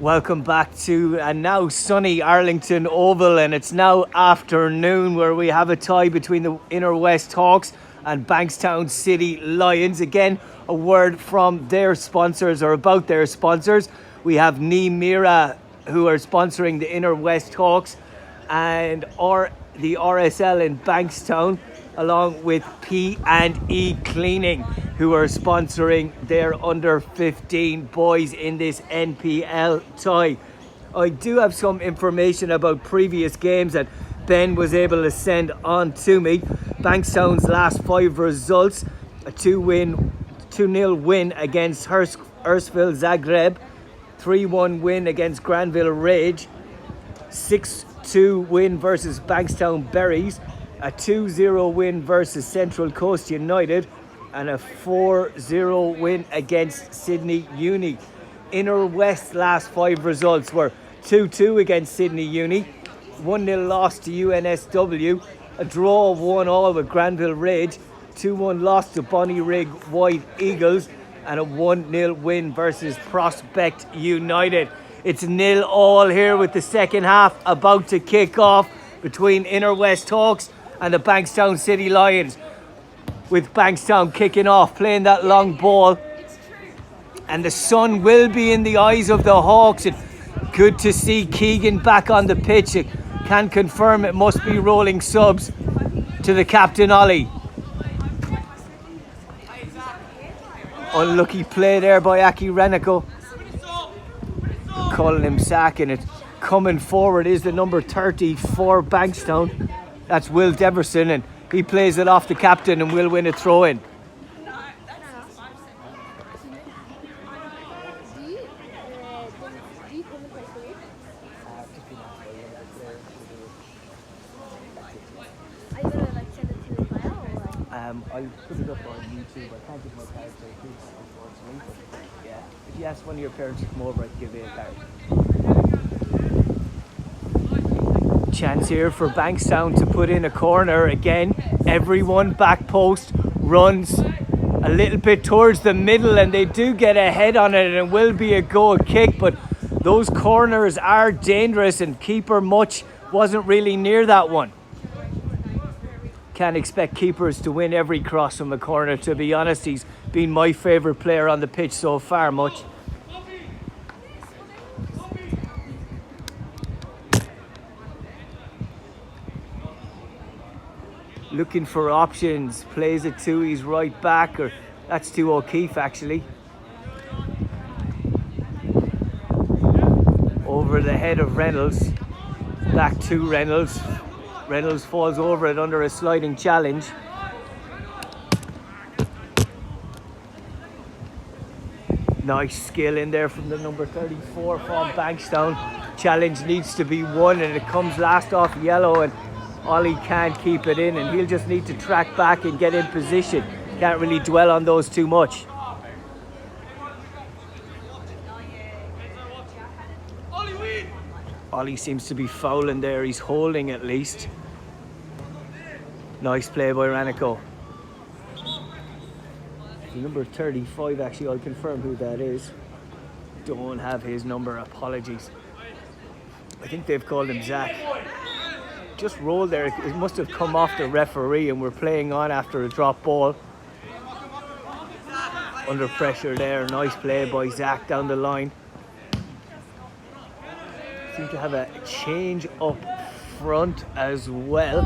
Welcome back to a now sunny Arlington Oval, and it's now afternoon where we have a tie between the Inner West Hawks and Bankstown City Lions. Again, a word from their sponsors or about their sponsors. We have Mira, who are sponsoring the Inner West Hawks, and the RSL in Bankstown, along with P&E Cleaning, who are sponsoring their under 15 boys in this NPL tie. I do have some information about previous games that Ben was able to send on to me. Bankstown's last 5 results: a 2-0 win against Hurstville Zagreb, 3-1 win against Granville Rage, 6-2 win versus Bankstown Berries, a 2-0 win versus Central Coast United, and a 4-0 win against Sydney Uni. Inner West last 5 results were 2-2 against Sydney Uni, 1-0 loss to UNSW, a draw of 1-1 with Granville Rage, 2-1 loss to Bonnie Rig White Eagles, and a 1-0 win versus Prospect United. It's 0-0 here with the second half about to kick off between Inner West Hawks and the Bankstown City Lions, with Bankstown kicking off, playing that long ball, and the sun will be in the eyes of the Hawks. And good to see Keegan back on the pitch. It can confirm it must be rolling subs to the captain Ollie. Unlucky play there by Aki Reniko, calling him sacking it. Coming forward is the number 30 for Bankstown. That's Will Deverson, and he plays it off the captain and will win a throw-in. I'll put it up on YouTube. I can't give my card to the kids, unfortunately. But yeah, if you ask one of your parents to come over, I'd give you a card. Chance here for Bankstown to put in a corner again. Everyone back post runs a little bit towards the middle, and they do get a head on it, and it will be a goal kick. But those corners are dangerous, and keeper Much wasn't really near that one. Can't expect keepers to win every cross from a corner, to be honest. He's been my favourite player on the pitch so far, Much. Looking for options, plays it to his right back, or that's to O'Keefe actually. Over the head of Reynolds, back to Reynolds. Reynolds falls over it under a sliding challenge. Nice skill in there from the number 34 from Bankstown. Challenge needs to be won, and it comes last off yellow, and Ollie can't keep it in, and he'll just need to track back and get in position. Can't really dwell on those too much. Ollie seems to be fouling there. He's holding at least. Nice play by Ranico. The number 35, actually, I'll confirm who that is. Don't have his number, apologies. I think they've called him Zach. Just rolled there. It must have come off the referee, and we're playing on after a drop ball. Under pressure there. Nice play by Zach down the line. Seem to have a change up front as well.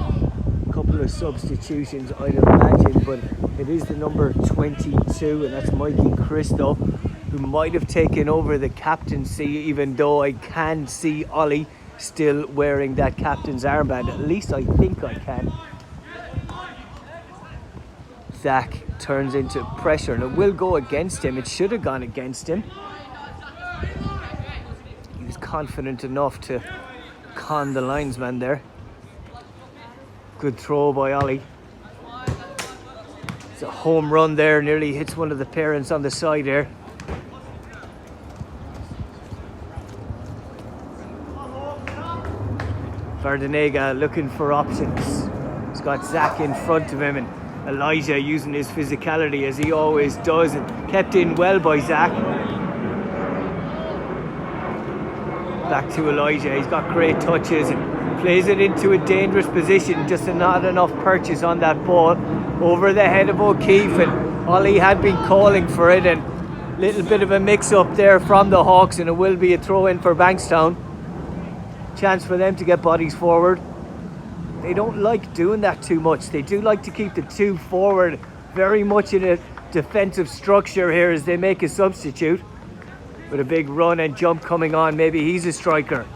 A couple of substitutions, I'd imagine, but it is the number 22, and that's Mikey Christo, who might have taken over the captaincy, even though I can see Ollie still wearing that captain's armband. At least I think I can. Zach turns into pressure, and it will go against him. It should have gone against him. He was confident enough to con the linesman there. Good throw by Ollie. It's a home run there, nearly hits one of the parents on the side there. Vardanega looking for options. He's got Zach in front of him, and Elijah using his physicality as he always does, and kept in well by Zach. Back to Elijah. He's got great touches and plays it into a dangerous position. Just not enough purchase on that ball. Over the head of O'Keefe, and Ollie had been calling for it, and little bit of a mix-up there from the Hawks, and it will be a throw-in for Bankstown. Chance for them to get bodies forward. They don't like doing that too much. They do like to keep the two forward very much in a defensive structure here as they make a substitute. With a big run and jump coming on, maybe he's a striker.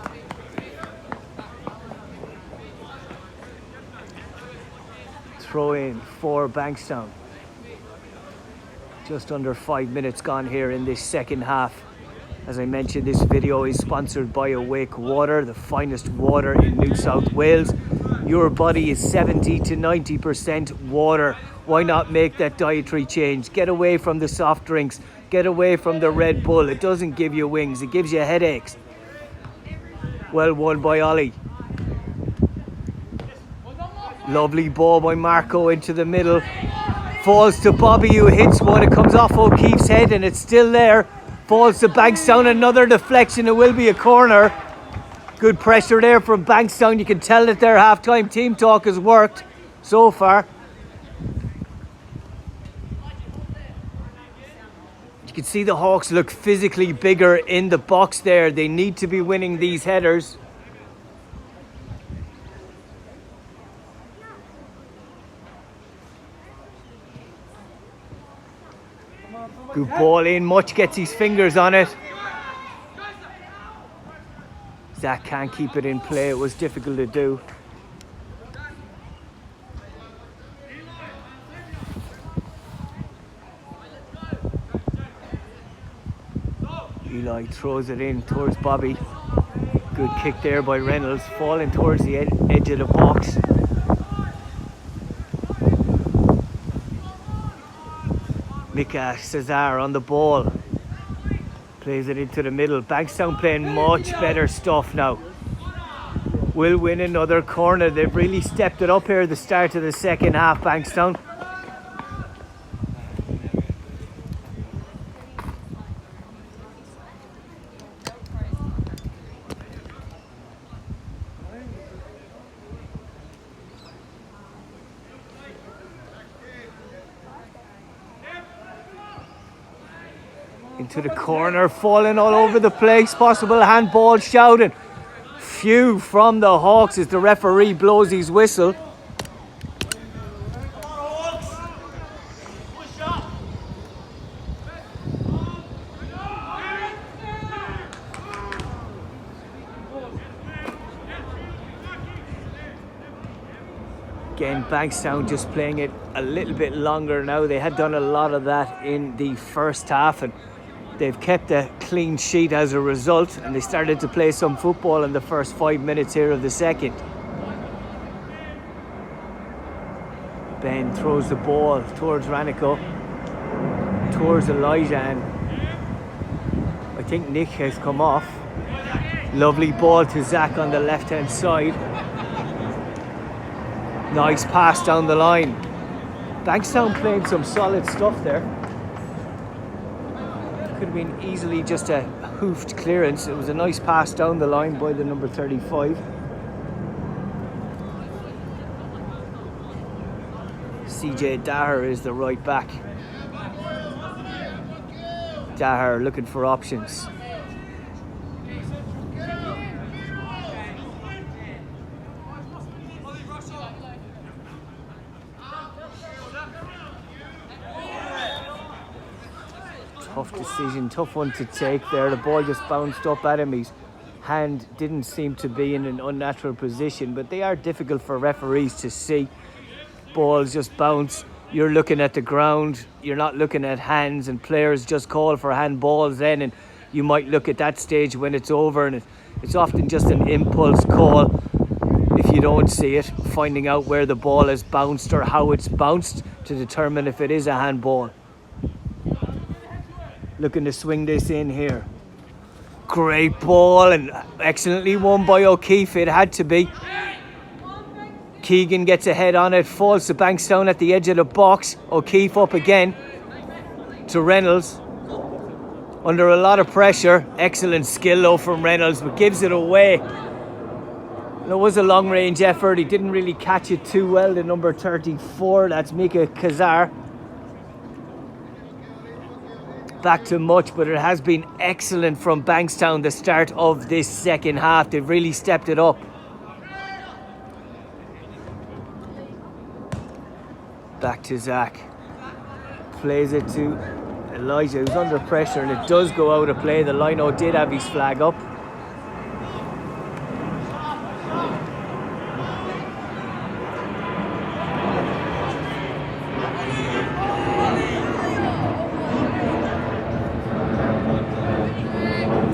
Throw in for Bankstown. Just under 5 minutes gone here in this second half. As I mentioned, this video is sponsored by Awake Water, the finest water in New South Wales. Your body is 70 to 90% water. Why not make that dietary change? Get away from the soft drinks. Get away from the Red Bull. It doesn't give you wings, it gives you headaches. Well won by Ollie. Lovely ball by Marco into the middle. Falls to Bobby, who hits one. It comes off O'Keefe's head and it's still there. Falls to Bankstown. Another deflection. It will be a corner. Good pressure there from Bankstown. You can tell that their half-time team talk has worked so far. You can see the Hawks look physically bigger in the box there. They need to be winning these headers. Good ball in. Much gets his fingers on it. Zach can't keep it in play. It was difficult to do. Eli throws it in towards Bobby. Good kick there by Reynolds, falling towards the edge of the box. Mika Cesar on the ball. Plays it into the middle. Bankstown playing much better stuff now. Will win another corner. They've really stepped it up here at the start of the second half, Bankstown. Into the corner, falling all over the place. Possible handball shouting. Phew from the Hawks as the referee blows his whistle. Again, Bankstown just playing it a little bit longer now. They had done a lot of that in the first half, and they've kept a clean sheet as a result, and they started to play some football in the first 5 minutes here of the second. Ben throws the ball towards Ranico, towards Elijah, and I think Nick has come off. Lovely ball to Zach on the left hand side. Nice pass down the line. Bankstown playing some solid stuff there. Could have been easily just a hoofed clearance. It was a nice pass down the line by the number 35. CJ Daher is the right back. Daher looking for options. Tough decision, tough one to take there. The ball just bounced up at him. His hand didn't seem to be in an unnatural position, but they are difficult for referees to see. Balls just bounce. You're looking at the ground. You're not looking at hands, and players just call for handballs then, and you might look at that stage when it's over, and it's often just an impulse call if you don't see it, finding out where the ball has bounced or how it's bounced to determine if it is a handball. Looking to swing this in here. Great ball and excellently won by O'Keefe. It had to be. Keegan gets a head on it, falls to Bankstown at the edge of the box. O'Keefe up again to Reynolds. Under a lot of pressure. Excellent skill though from Reynolds, but gives it away. It was a long range effort. He didn't really catch it too well. The number 34, that's Mika Kazar. Back to much, but it has been excellent from Bankstown the start of this second half. They've really stepped it up. Back to Zach. Plays it to Elijah, who's under pressure, and it does go out of play. The lino did have his flag up.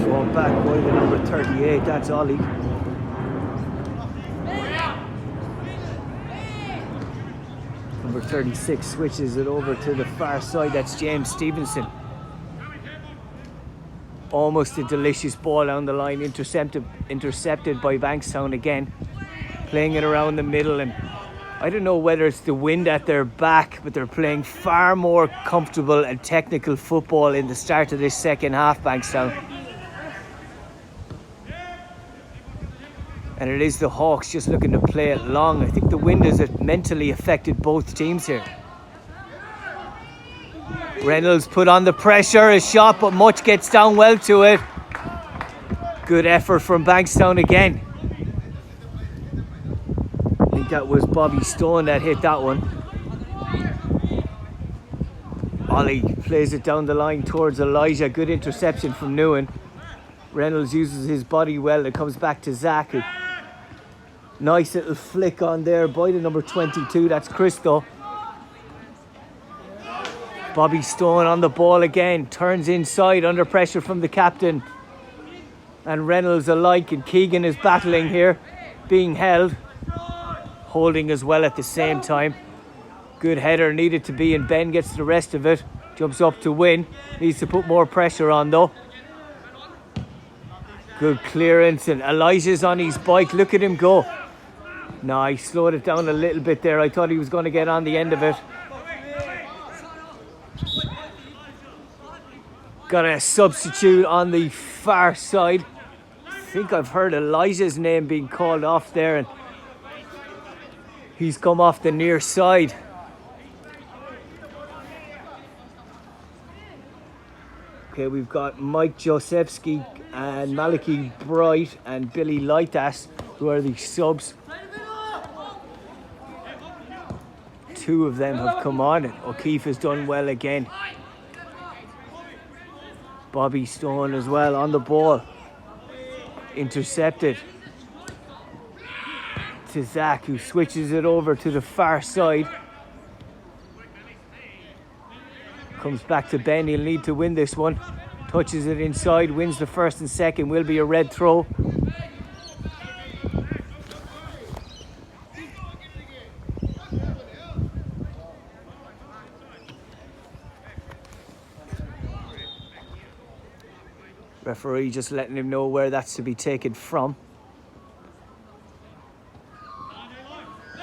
Thrown back by the number 38, that's Ollie. Number 36 switches it over to the far side. That's James Stevenson. Almost a delicious ball down the line. Intercepted by Bankstown again. Playing it around the middle. And I don't know whether it's the wind at their back, but they're playing far more comfortable and technical football in the start of this second half, Bankstown. And it is the Hawks just looking to play it long. I think the wind has mentally affected both teams here. Reynolds put on the pressure, a shot, but Much gets down well to it. Good effort from Bankstown again. I think that was Bobby Stone that hit that one. Ollie plays it down the line towards Elijah. Good interception from Newen. Reynolds uses his body well. It comes back to Zach. Nice little flick on there by the number 22. That's Christo. Bobby Stone on the ball again. Turns inside under pressure from the captain. And Reynolds alike. And Keegan is battling here. Being held. Holding as well at the same time. Good header. Needed to be. And Ben gets the rest of it. Jumps up to win. Needs to put more pressure on though. Good clearance. And Elijah's on his bike. Look at him go. No, he slowed it down a little bit there. I thought he was going to get on the end of it. Got a substitute on the far side. I think I've heard Elijah's name being called off there, and he's come off the near side. Okay, we've got Mike Josefsky and Malachi Bright and Billy Lightas, who are the subs. Two of them have come on, and O'Keefe has done well again. Bobby Stone as well on the ball. Intercepted. To Zach, who switches it over to the far side. Comes back to Ben. He'll need to win this one. Touches it inside, wins the first and second. Will be a red throw. Referee just letting him know where that's to be taken from.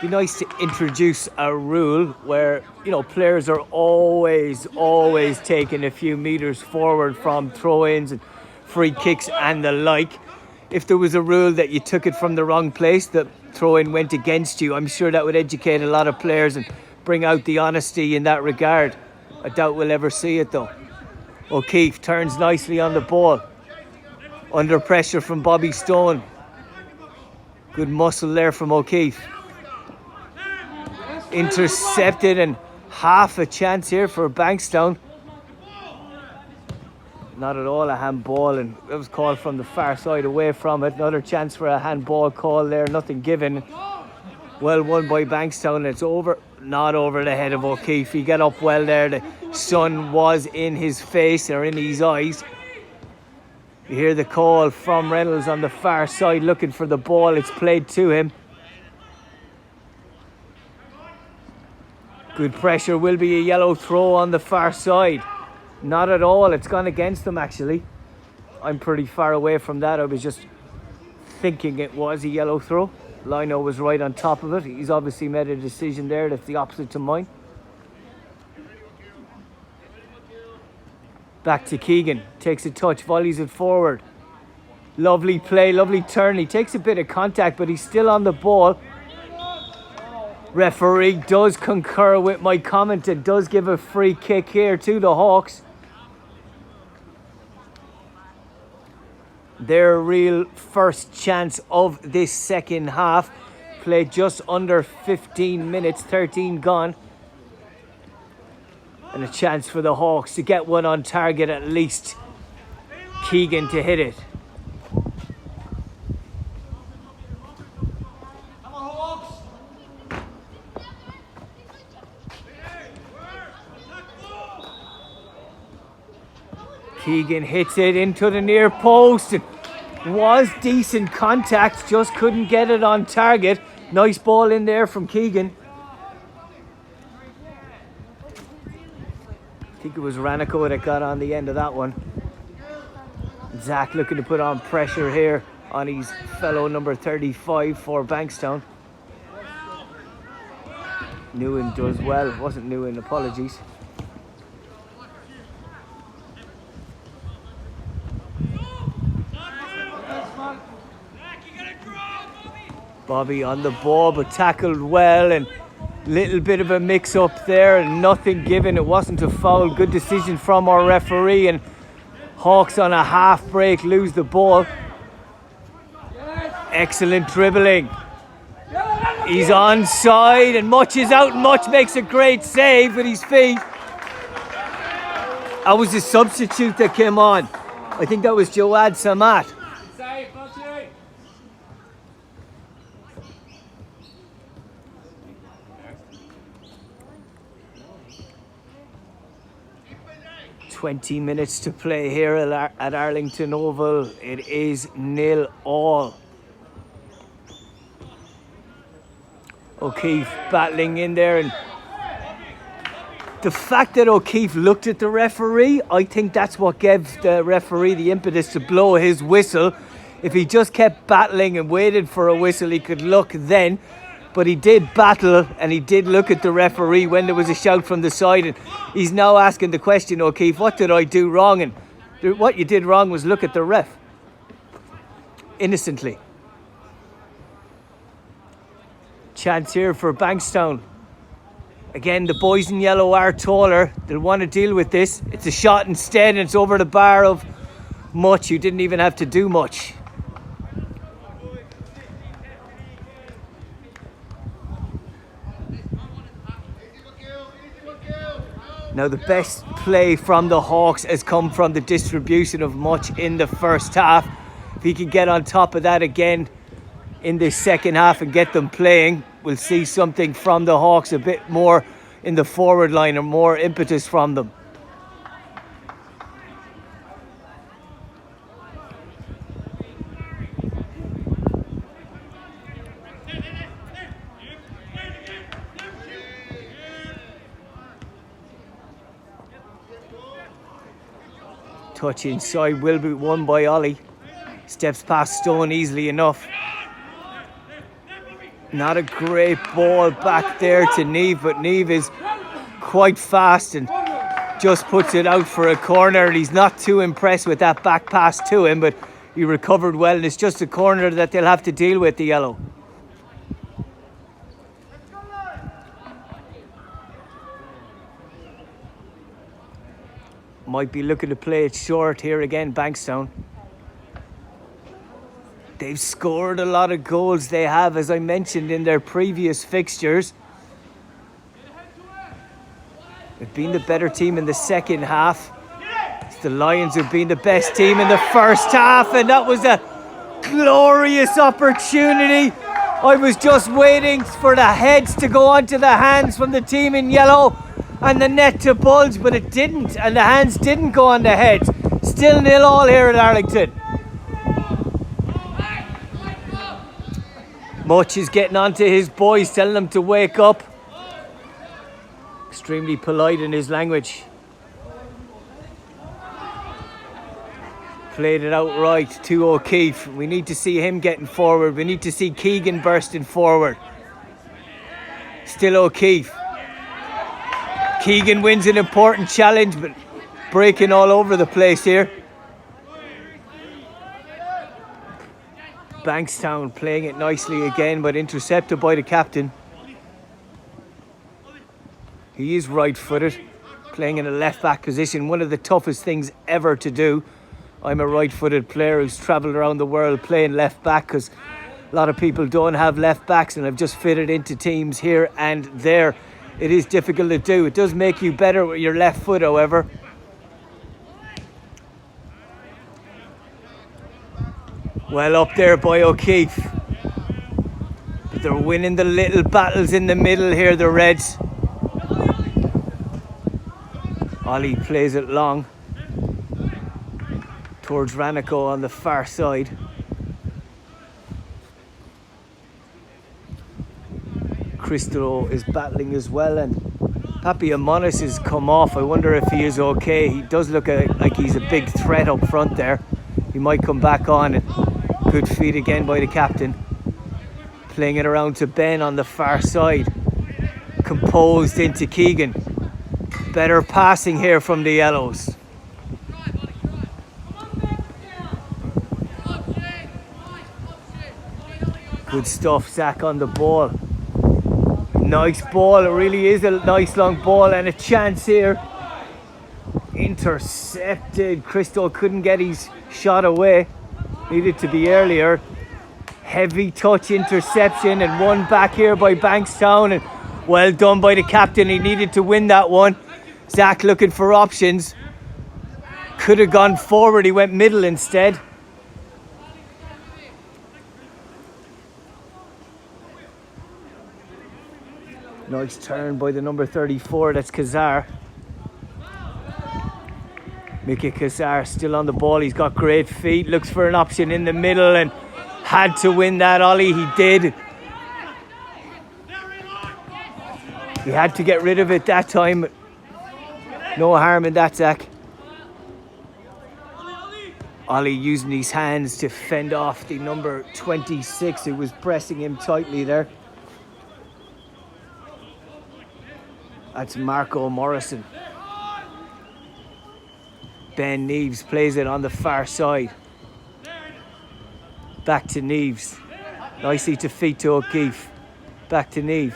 Be nice to introduce a rule where, you know, players are always taking a few meters forward from throw-ins and free kicks and the like. If there was a rule that you took it from the wrong place, the throw-in went against you, I'm sure that would educate a lot of players and bring out the honesty in that regard. I doubt we'll ever see it though. O'Keefe turns nicely on the ball. Under pressure from Bobby Stone. Good muscle there from O'Keefe. Intercepted, and half a chance here for Bankstown. Not at all a handball, and it was called from the far side away from it. Another chance for a handball call there, nothing given. Well won by Bankstown. It's over, not over the head of O'Keefe. He got up well there. The sun was in his face or in his eyes. You hear the call from Reynolds on the far side looking for the ball. It's played to him. Good pressure. Will be a yellow throw on the far side. Not at all. It's gone against them actually. I'm pretty far away from that. I was just thinking it was a yellow throw. Lino was right on top of it. He's obviously made a decision there that's the opposite to mine. Back to Keegan. takes a touch, volleys it forward. Lovely play, lovely turn. He takes a bit of contact, but he's still on the ball. Referee does concur with my comment and does give a free kick here to the Hawks. Their real first chance of this second half. Played just under 15 minutes, 13 gone. And a chance for the Hawks to get one on target at least. Keegan to hit it. Keegan hits it into the near post. It was decent contact, just couldn't get it on target. Nice ball in there from Keegan. I think it was Ranico that got on the end of that one. Zach looking to put on pressure here on his fellow number 35 for Bankstown. Newen does well. It wasn't Newen, apologies. Bobby on the ball, but tackled well, and little bit of a mix-up there and nothing given. It wasn't a foul. Good decision from our referee, and Hawks on a half break lose the ball. Excellent dribbling. He's onside, and Much is out. Much makes a great save with his feet. That was the substitute that came on. I think that was Joad Samat. 20 minutes to play here at Arlington Oval. It is 0-0. O'Keefe battling in there, and the fact that O'Keefe looked at the referee, I think that's what gave the referee the impetus to blow his whistle. If he just kept battling and waited for a whistle, he could look then. But he did battle, and he did look at the referee when there was a shout from the side. And he's now asking the question, O'Keefe, what did I do wrong? And what you did wrong was look at the ref. Innocently. Chance here for Bankstown. Again, the boys in yellow are taller. They'll want to deal with this. It's a shot instead, and it's over the bar of Much, who didn't even have to do much. Now, the best play from the Hawks has come from the distribution of Much in the first half. If he can get on top of that again in the second half and get them playing, we'll see something from the Hawks, a bit more in the forward line, or more impetus from them. Touch inside will be won by Ollie. Steps past Stone easily enough. Not a great ball back there to Neve, but Neve is quite fast and just puts it out for a corner. He's not too impressed with that back pass to him, but he recovered well, and it's just a corner that they'll have to deal with, the yellow. Might be looking to play it short here again, Bankstown. They've scored a lot of goals. They have, as I mentioned, in their previous fixtures. They've been the better team in the second half. It's the Lions who've been the best team in the first half, and that was a glorious opportunity. I was just waiting for the heads to go onto the hands from the team in yellow and the net to bulge, but it didn't, and the hands didn't go on the heads. Still 0-0 here at Arlington. Much is getting on to his boys, telling them to wake up. Extremely polite in his language. Played it out right to O'Keefe. We need to see him getting forward. We need to see Keegan bursting forward. Still O'Keefe. Keegan wins an important challenge, but breaking all over the place here. Bankstown playing it nicely again, but intercepted by the captain. He is right-footed, playing in a left-back position, one of the toughest things ever to do. I'm a right-footed player who's travelled around the world playing left-back because a lot of people don't have left-backs, and I've just fitted into teams here and there. It is difficult to do. It does make you better with your left foot, however. Well up there by O'Keefe. But they're winning the little battles in the middle here, the Reds. Ollie plays it long towards Ranico on the far side. Cristo is battling as well, and Papiamonis has come off. I wonder if he is okay. He does look like he's a big threat up front there. He might come back on. And good feed again by the captain. Playing it around to Ben on the far side. Composed into Keegan. Better passing here from the Yellows. Good stuff, Zach on the ball. Nice ball, it really is a nice long ball, and a chance here. Intercepted. Cristo couldn't get his shot away. Needed to be earlier. Heavy touch interception, and one back here by Bankstown, and well done by the captain. He needed to win that one. Zach looking for options. Could have gone forward, he went middle instead. Nice turn by the number 34, that's Kazar. Mickey Kazar still on the ball, he's got great feet, looks for an option in the middle and had to win that, Ollie, he did. He had to get rid of it that time. No harm in that, Zach. Ollie using his hands to fend off the number 26 who was pressing him tightly there. That's Marco Morrison. Ben Neves plays it on the far side. Back to Neves. Nicely to feet to O'Keefe. Back to Neves.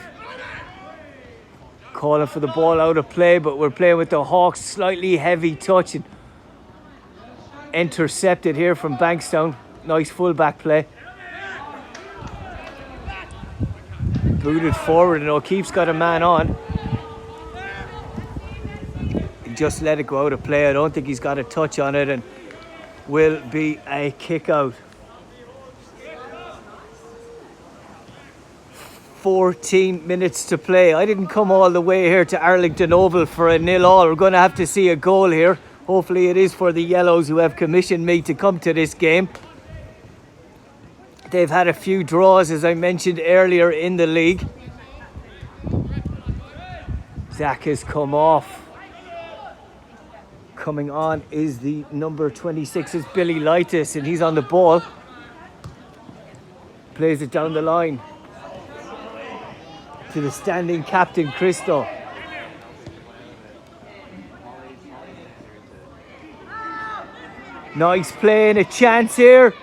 Calling for the ball out of play, but we're playing with the Hawks. Slightly heavy touch and intercepted here from Bankstown. Nice full-back play. Booted forward and O'Keefe's got a man on. Just let it go out of play. I don't think he's got a touch on it, and will be a kick out. 14 minutes to play. I didn't come all the way here to Arlington Oval for a 0-0. We're going to have to see a goal here. Hopefully it is for the Yellows who have commissioned me to come to this game. They've had a few draws, as I mentioned earlier, in the league. Zach has come off. Coming on is the number 26, is Billy Lightis, and he's on the ball. Plays it down the line to the standing captain, Cristo. Nice play and a chance here.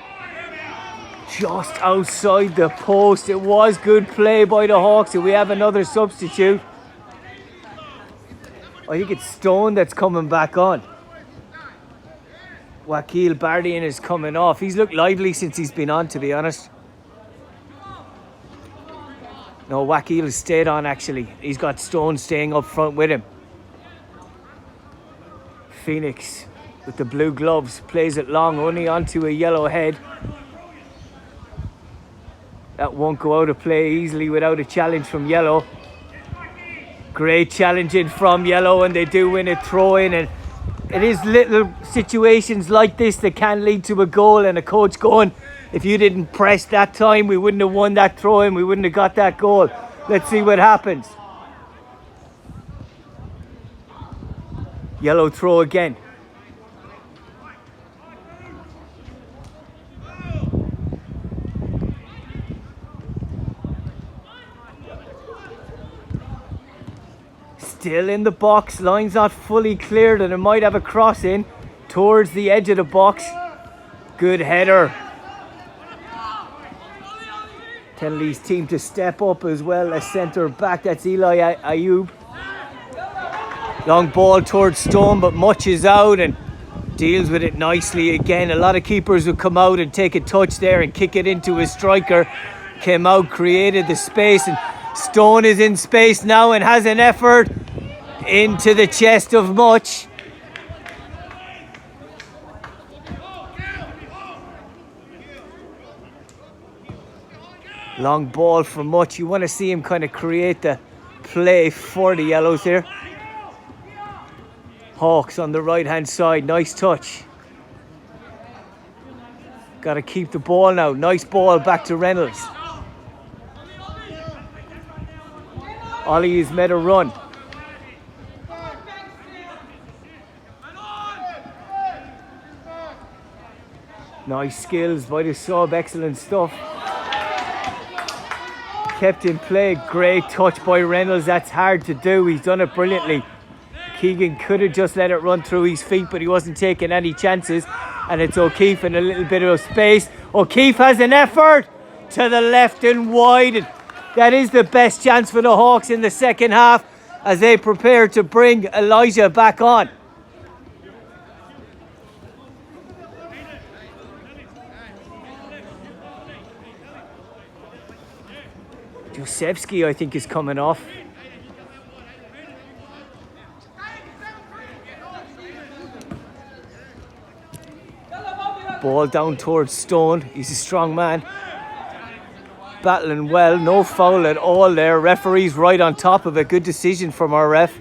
Just outside the post. It was good play by the Hawks, and we have another substitute. I think it's Stone that's coming back on. Wakil Bardian is coming off. He's looked lively since he's been on, to be honest. No, Wakil has stayed on, actually. He's got Stone staying up front with him. Phoenix with the blue gloves plays it long, only onto a yellow head. That won't go out of play easily without a challenge from yellow. Great challenging from yellow, and they do win a throw-in, and it is little situations like this that can lead to a goal, and a coach going, if you didn't press that time, we wouldn't have won that throw-in, we wouldn't have got that goal. Let's see what happens. Yellow throw again. Still in the box, line's not fully cleared, and it might have a cross in towards the edge of the box. Good header. Telling his team to step up as well. A centre back, that's Eli Ayub. Long ball towards Stone, but Much is out and deals with it nicely again. A lot of keepers would come out and take a touch there and kick it into a striker. Came out, created the space, and Stone is in space now and has an effort into the chest of Much. Long ball from Much. You want to see him kind of create the play for the Yellows here. Hawks on the right hand side. Nice touch. Got to keep the ball now. Nice ball back to Reynolds. Ollie has made a run. Nice skills by the sub. Excellent stuff. Kept in play. Great touch by Reynolds. That's hard to do. He's done it brilliantly. Keegan could have just let it run through his feet, but he wasn't taking any chances. And it's O'Keefe in a little bit of space. O'Keefe has an effort to the left and wide. And that is the best chance for the Hawks in the second half as they prepare to bring Elijah back on. Josevsky, I think, is coming off. Ball down towards Stone. He's a strong man. Battling well. No foul at all there. Referee's right on top of it. Good decision from our ref.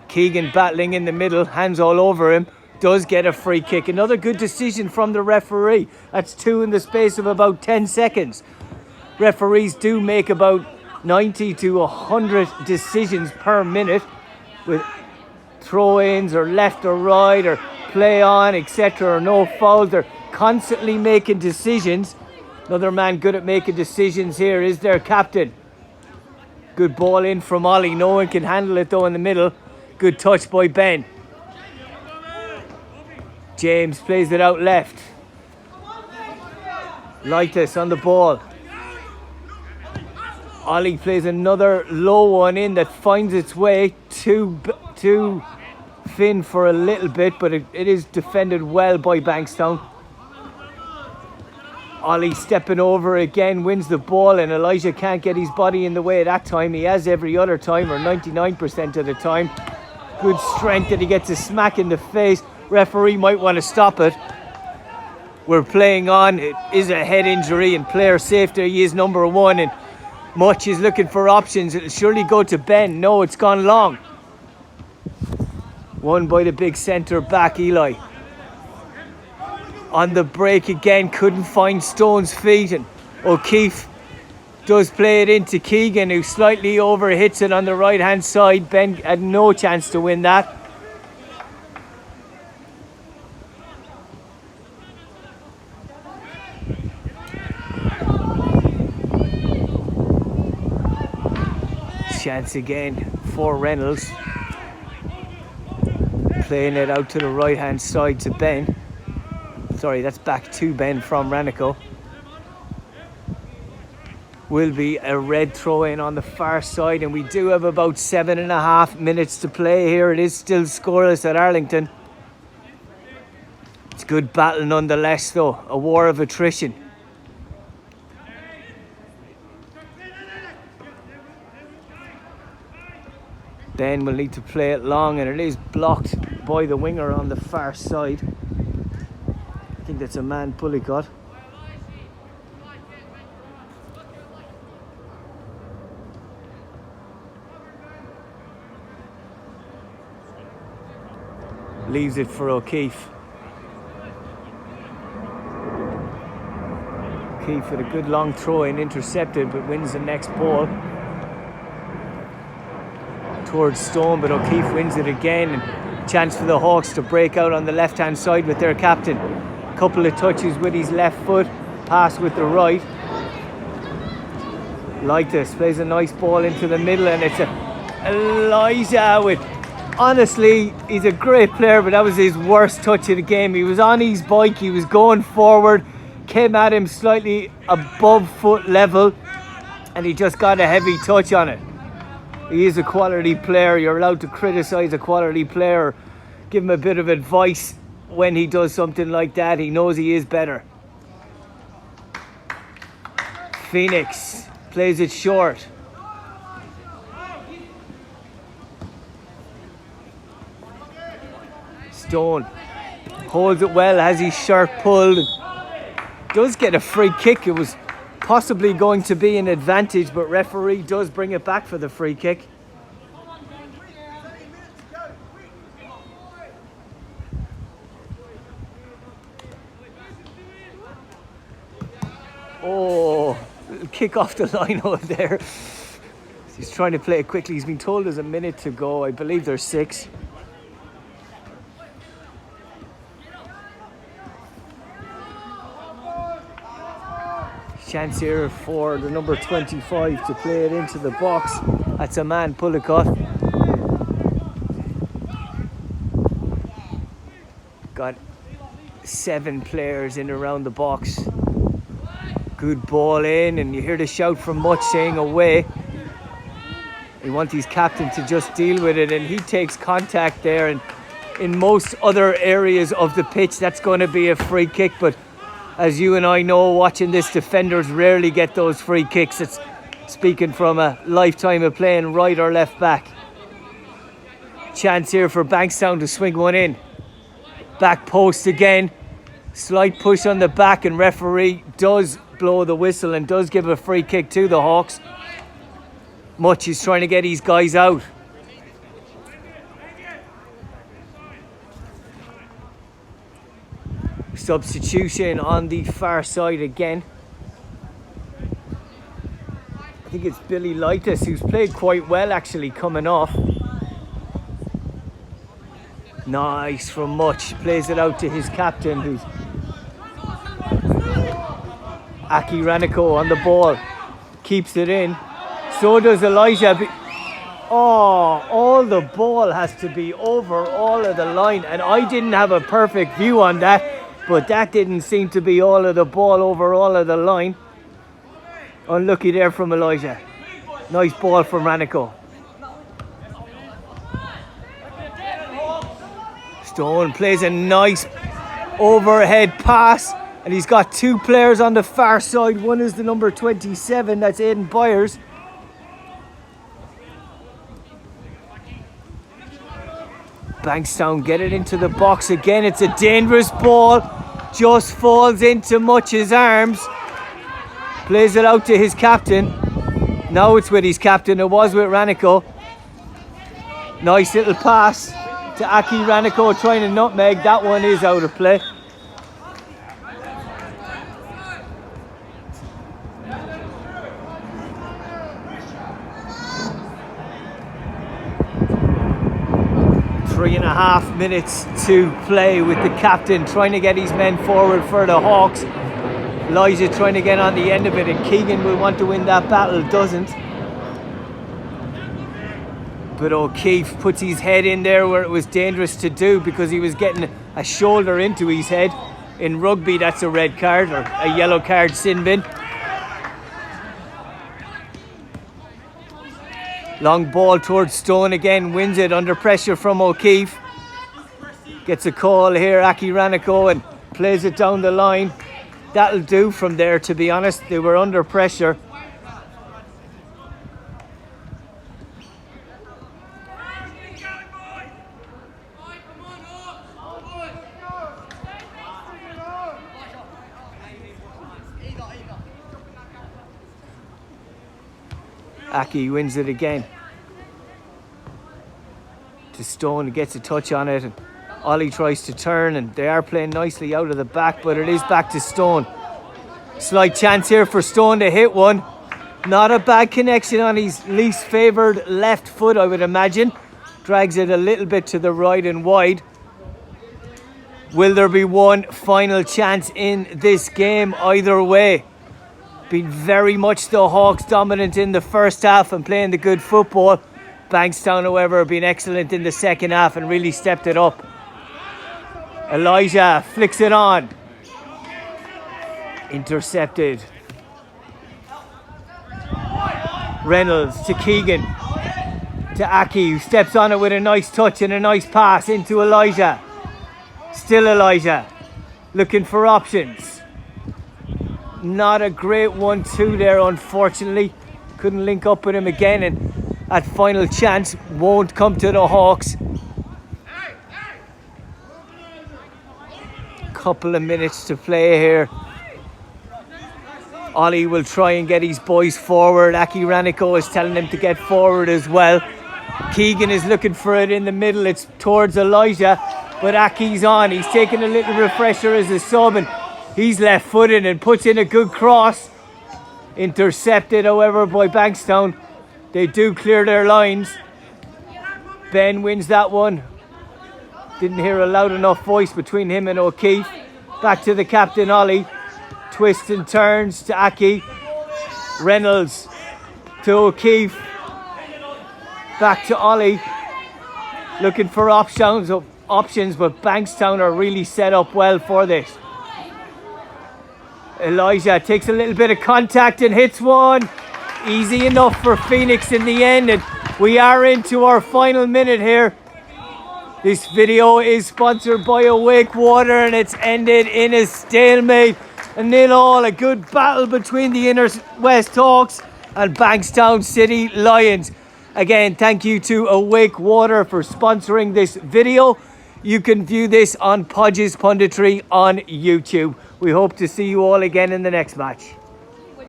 Keegan battling in the middle. Hands all over him. Does get a free kick. Another good decision from the referee. That's 2 in the space of about 10 seconds. Referees do make about 90 to 100 decisions per minute with throw-ins or left or right or play on, etc. or no fouls. They're constantly making decisions. Another man good at making decisions here is their captain. Good ball in from Ollie. No one can handle it though in the middle. Good touch by Ben. James plays it out left. Lightus on the ball. Ollie plays another low one in that finds its way to Finn for a little bit, but it is defended well by Bankstown. Ollie stepping over again, wins the ball, and Elijah can't get his body in the way that time. He has every other time, or 99% of the time. Good strength that he gets a smack in the face. Referee might want to stop it. We're playing on. It is a head injury, and player safety is number 1, and Much is looking for options. It'll surely go to Ben. No, it's gone long. Won by the big centre back, Eli. On the break again, couldn't find Stone's feet, and O'Keefe does play it into Keegan, who slightly overhits it on the right hand side. Ben had no chance to win that. Chance again for Reynolds. Playing it out to the right hand side to Ben. Sorry, that's back to Ben from Ranico. Will be a red throw in on the far side, and we do have about 7.5 minutes to play here. It is still scoreless at Arlington. It's good battle nonetheless though. A war of attrition. Ben will need to play it long, and it is blocked by the winger on the far side. I think that's a man Pullicott. Leaves it for O'Keefe. O'Keefe with a good long throw in, intercepted, but wins the next ball towards Stone, but O'Keefe wins it again, and chance for the Hawks to break out on the left hand side with their captain. Couple of touches with his left foot, pass with the right. Lightus plays a nice ball into the middle, and it's Elijah with, honestly, he's a great player, but that was his worst touch of the game. He was on his bike, he was going forward, came at him slightly above foot level and he just got a heavy touch on it. He is a quality player. You're allowed to criticise a quality player, give him a bit of advice when he does something like that. He knows he is better. Phoenix plays it short. Stone holds it well, has his shirt pulled. Does get a free kick. It was possibly going to be an advantage, but referee does bring it back for the free kick. Oh, kick off the line over there. He's trying to play it quickly. He's been told there's a minute to go. I believe there's 6. Chance here for the number 25 to play it into the box. That's a man, Pulicott. Got 7 players in around the box. Good ball in, and you hear the shout from Much saying away. He wants his captain to just deal with it, and he takes contact there. And in most other areas of the pitch, that's going to be a free kick, but as you and I know, watching this, defenders rarely get those free kicks. It's speaking from a lifetime of playing right or left back. Chance here for Bankstown to swing one in. Back post again. Slight push on the back, and referee does blow the whistle and does give a free kick to the Hawks. Much is trying to get his guys out. Substitution on the far side again. I think it's Billy Lightus, who's played quite well actually coming off. Nice from Much. Plays it out to his captain, who's Aki Raniko on the ball. Keeps it in. So does Elijah. All the ball has to be over all of the line, and I didn't have a perfect view on that, but that didn't seem to be all of the ball over all of the line. Unlucky there from Elijah. Nice ball from Raniko. Stone plays a nice overhead pass, and he's got 2 players on the far side. One is the number 27, that's Aidan Byers. Bankstown get it into the box again. It's a dangerous ball. Just falls into Much's arms. Plays it out to his captain. Now it's with his captain. It was with Raniko. Nice little pass to Aki Raniko trying to nutmeg. That one is out of play. Three and a half minutes to play with the captain trying to get his men forward for the Hawks. Elijah trying to get on the end of it, and Keegan will want to win that battle, doesn't. But O'Keefe puts his head in there where it was dangerous to do, because he was getting a shoulder into his head. In rugby, that's a red card, or a yellow card, sin bin. Long ball towards Stone again, wins it under pressure from O'Keefe. Gets a call here, Aki Raniko, and plays it down the line. That'll do from there, to be honest. They were under pressure. Aki wins it again. To Stone, gets a touch on it, and Ollie tries to turn, and they are playing nicely out of the back, but it is back to Stone. Slight chance here for Stone to hit one. Not a bad connection on his least favoured left foot, I would imagine. Drags it a little bit to the right and wide. Will there be one final chance in this game? Either way. Been very much the Hawks dominant in the first half and playing the good football. Bankstown, however, have been excellent in the second half and really stepped it up. Elijah flicks it on. Intercepted. Reynolds to Keegan. To Aki, who steps on it with a nice touch and a nice pass into Elijah. Still Elijah. Looking for options. Not a great 1-2 there, unfortunately. Couldn't link up with him again, and that final chance won't come to the Hawks. Couple of minutes to play here. Ollie will try and get his boys forward. Aki Raniko is telling him to get forward as well. Keegan is looking for it in the middle. It's towards Elijah, but Aki's on. He's taking a little refresher as a sub, and he's left-footed and puts in a good cross. Intercepted, however, by Bankstown. They do clear their lines. Ben wins that one. Didn't hear a loud enough voice between him and O'Keefe. Back to the captain, Ollie. Twists and turns to Aki. Reynolds to O'Keefe. Back to Ollie. Looking for options, but Bankstown are really set up well for this. Elijah takes a little bit of contact and hits one. Easy enough for Phoenix in the end, and we are into our final minute here. This video is sponsored by Awake Water, and it's ended in a stalemate. A 0-0, a good battle between the Inner West Hawks and Bankstown City Lions. Again, thank you to Awake Water for sponsoring this video. You can view this on Podge's Punditry on YouTube. We hope to see you all again in the next match.